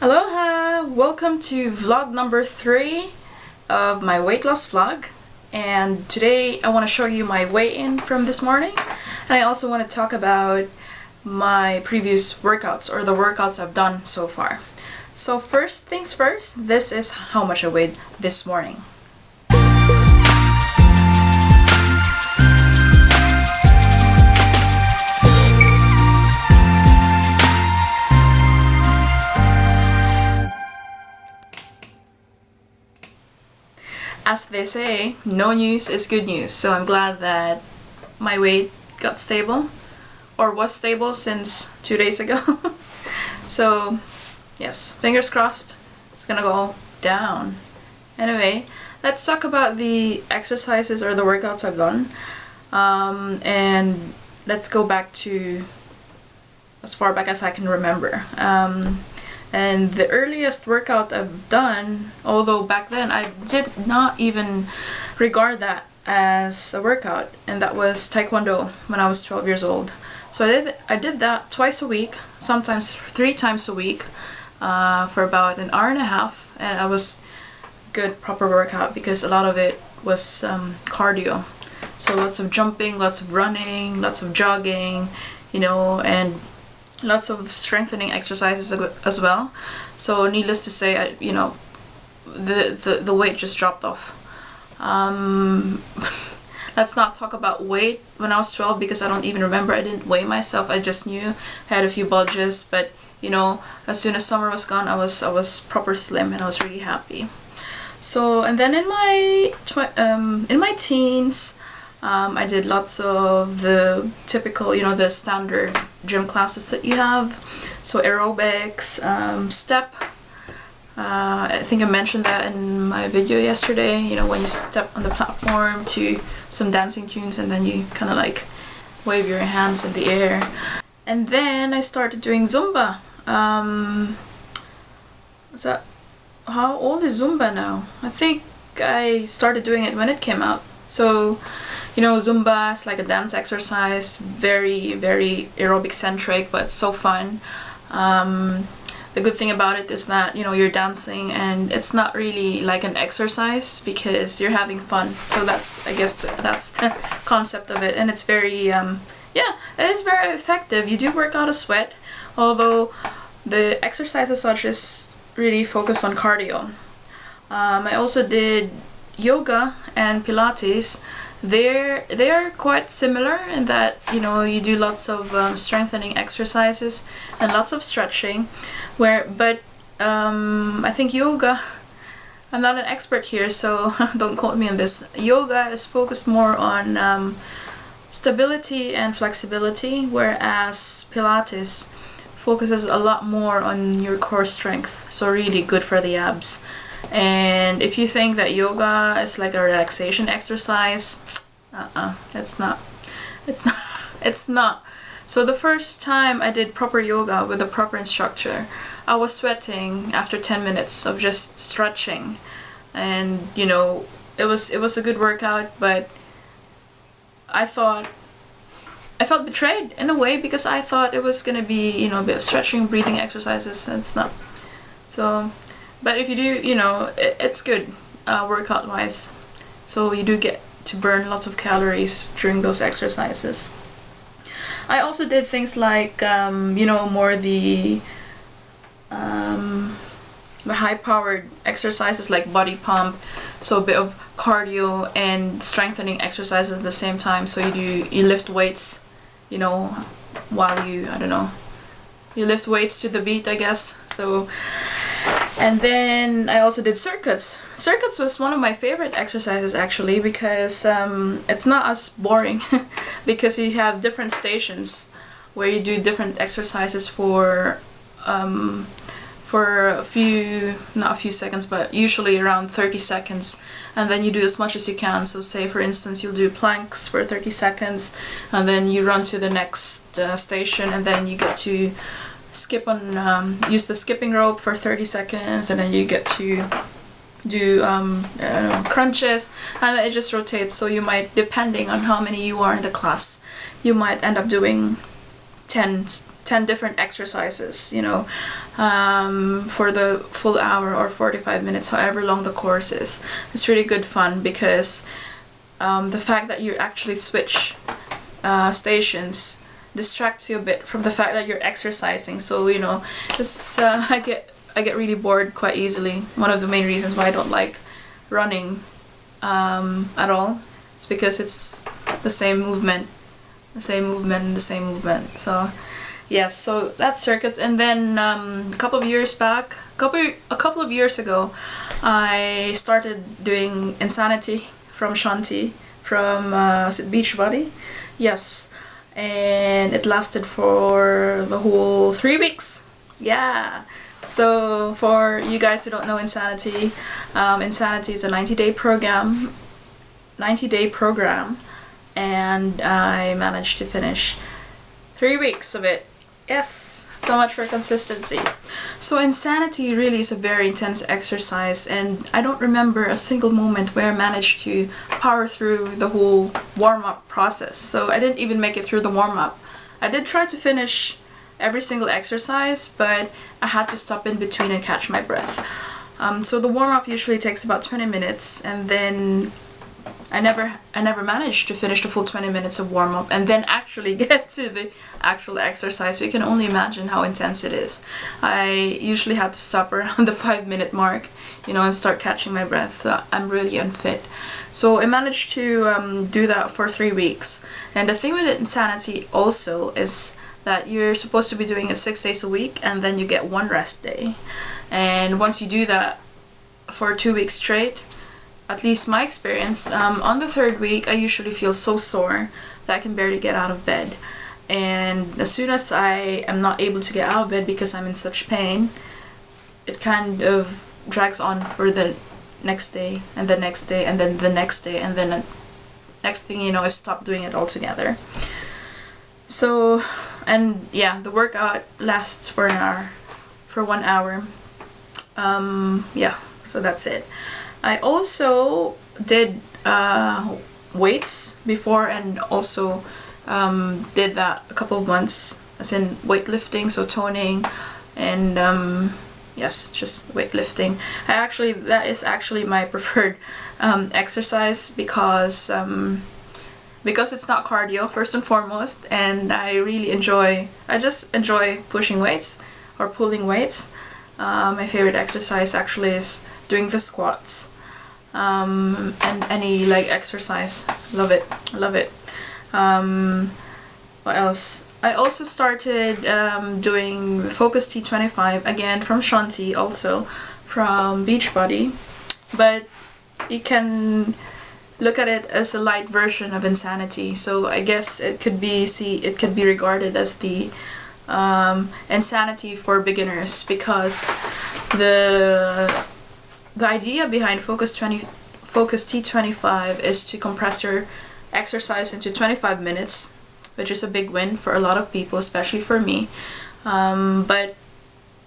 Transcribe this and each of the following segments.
Aloha! Welcome to vlog number 3 of my weight loss vlog. And today I want to show you my weigh-in from this morning. And I also want to talk about my previous workouts, or the workouts I've done so far. So first things first, this is how much I weighed this morning. As they say, no news is good news, so I'm glad that my weight got stable, or was stable since 2 days ago. So yes, fingers crossed, it's gonna go down. Anyway, let's talk about the exercises or the workouts I've done, and let's go back to as far back as I can remember. And the earliest workout I've done, although back then I did not even regard that as a workout, and that was Taekwondo when I was 12 years old. So I did that twice a week, sometimes 3 times a week, for about an hour and a half, and it was good proper workout because a lot of it was cardio. So lots of jumping, lots of running, lots of jogging, and lots of strengthening exercises as well. So needless to say, the weight just dropped off. Let's not talk about weight when I was 12 because I don't even remember. I didn't weigh myself. I just knew I had a few bulges, but as soon as summer was gone, I was proper slim and I was really happy. So, and then in my teens, I did lots of the typical, the standard gym classes that you have. So aerobics, step. I think I mentioned that in my video yesterday, when you step on the platform to some dancing tunes and then you kind of like wave your hands in the air. And then I started doing Zumba. How old is Zumba now? I think I started doing it when it came out. So Zumba is like a dance exercise, very, very aerobic centric, but so fun. The good thing about it is that, you're dancing and it's not really like an exercise because you're having fun. So that's, I guess, that's the concept of it. And it's very, it is very effective. You do work out a sweat, although the exercise as such is really focused on cardio. I also did yoga and Pilates. They are quite similar in that you do lots of strengthening exercises and lots of stretching. But I think yoga, I'm not an expert here, so don't quote me on this. Yoga is focused more on stability and flexibility, whereas Pilates focuses a lot more on your core strength. So really good for the abs. And if you think that yoga is like a relaxation exercise, it's not. It's not. So the first time I did proper yoga with a proper instructor, I was sweating after 10 minutes of just stretching, and it was a good workout, but I felt betrayed in a way because I thought it was gonna be a bit of stretching, breathing exercises, and it's not. So. But if you do, it's good workout wise. So you do get to burn lots of calories during those exercises. I also did things like, more the high-powered exercises like body pump. So a bit of cardio and strengthening exercises at the same time. So you lift weights, while you lift weights to the beat, I guess. So. And then I also did circuits. Circuits was one of my favorite exercises actually because it's not as boring because you have different stations where you do different exercises for not a few seconds, but usually around 30 seconds, and then you do as much as you can. So say for instance you'll do planks for 30 seconds and then you run to the next station, and then you get to use the skipping rope for 30 seconds, and then you get to do crunches, and then it just rotates. So you depending on how many you are in the class, you might end up doing 10 10 different exercises, you know, for the full hour or 45 minutes, however long the course is. It's really good fun because the fact that you actually switch stations distracts you a bit from the fact that you're exercising. So, you know, just I get really bored quite easily. One of the main reasons why I don't like running at all. It's because it's the same movement, the same movement, and the same movement. So yes, so that's circuit. And then a couple of years back, a couple of years ago, I started doing Insanity from Shanti, from is it Beachbody? Yes, and it lasted for the whole 3 weeks. Yeah. So for you guys who don't know Insanity, Insanity is a 90-day program. 90-day program, and I managed to finish 3 weeks of it. Yes, so much for consistency. So Insanity really is a very intense exercise, and I don't remember a single moment where I managed to power through the whole warm-up process. So I didn't even make it through the warm-up. I did try to finish every single exercise, but I had to stop in between and catch my breath. So the warm-up usually takes about 20 minutes, and then I never managed to finish the full 20 minutes of warm-up and then actually get to the actual exercise. So you can only imagine how intense it is. I usually had to stop around the 5-minute mark, you know, and start catching my breath. So I'm really unfit. So I managed to do that for 3 weeks. And the thing with Insanity also is that you're supposed to be doing it 6 days a week, and then you get 1 rest day. And once you do that for 2 weeks straight, at least my experience, on the 3rd week I usually feel so sore that I can barely get out of bed. And as soon as I am not able to get out of bed because I'm in such pain, it kind of drags on for the next day, and the next day, and then the next day, and then the next thing you know, I stop doing it altogether. So, and yeah, the workout lasts for an hour, for 1 hour. Yeah, so that's it. I also did weights before, and also did that a couple of months, as in weightlifting, so toning, and yes, just weightlifting. That is actually my preferred exercise because it's not cardio, first and foremost, and I just enjoy pushing weights or pulling weights. My favorite exercise actually is doing the squats, and any leg exercise. Love it, love it. What else? I also started doing Focus T25, again from Shanti, also from Beachbody, but you can look at it as a light version of Insanity. So I guess it could be regarded as the Insanity for beginners, because the idea behind Focus T25 is to compress your exercise into 25 minutes, which is a big win for a lot of people, especially for me. But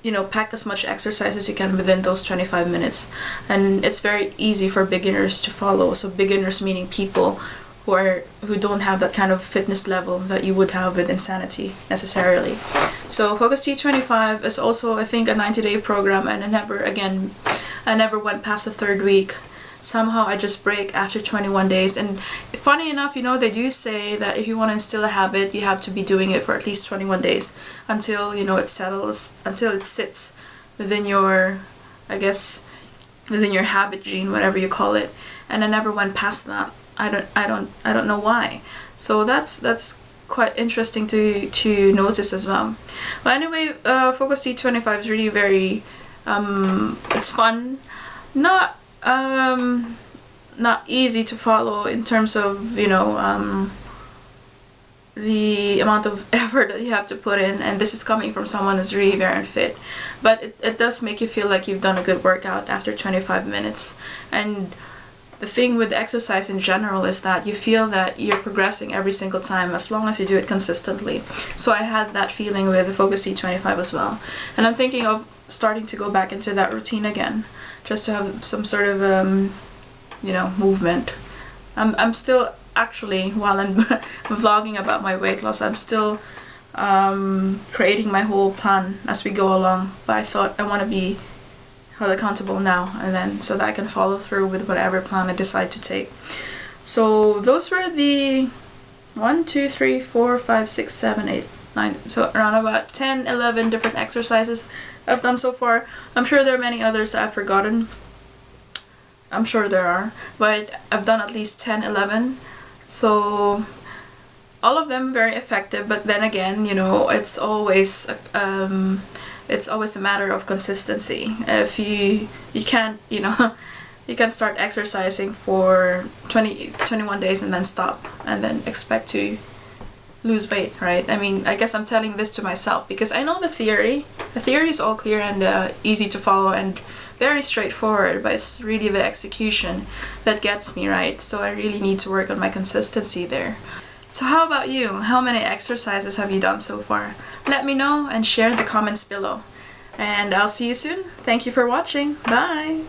you know, pack as much exercise as you can within those 25 minutes, and it's very easy for beginners to follow. So beginners meaning people who don't have that kind of fitness level that you would have with Insanity necessarily. So Focus T25 is also, I think, a 90-day program, and I never went past the 3rd week. Somehow I just break after 21 days. And funny enough, you know, they do say that if you want to instill a habit, you have to be doing it for at least 21 days until, you know, it settles, until it sits within your, I guess, within your habit gene, whatever you call it. And I never went past that. I don't know why. So that's quite interesting to notice as well. But anyway, Focus T25 is really very it's fun, not easy to follow in terms of, you know, the amount of effort that you have to put in, and this is coming from someone who's really very unfit, but it does make you feel like you've done a good workout after 25 minutes. And the thing with exercise in general is that you feel that you're progressing every single time as long as you do it consistently. So I had that feeling with the Focus T25 as well, and I'm thinking of starting to go back into that routine again, just to have some sort of you know, movement. I'm still, actually, while I'm vlogging about my weight loss, I'm still creating my whole plan as we go along. But I thought I want to be held accountable now and then, so that I can follow through with whatever plan I decide to take. So those were the 1, 2, 3, 4, 5, 6, 7, 8, 9, so around about 10, 11 different exercises I've done so far. I'm sure there are many others I've forgotten. I'm sure there are, but I've done at least 10, 11. So all of them very effective, but then again, you know, it's always a matter of consistency. If you can't, you know, you can start exercising for 21 days and then stop and then expect to lose weight, right? I mean, I guess I'm telling this to myself because I know the theory. The theory is all clear and easy to follow and very straightforward, but it's really the execution that gets me, right? So I really need to work on my consistency there. So how about you? How many exercises have you done so far? Let me know and share in the comments below. And I'll see you soon. Thank you for watching. Bye!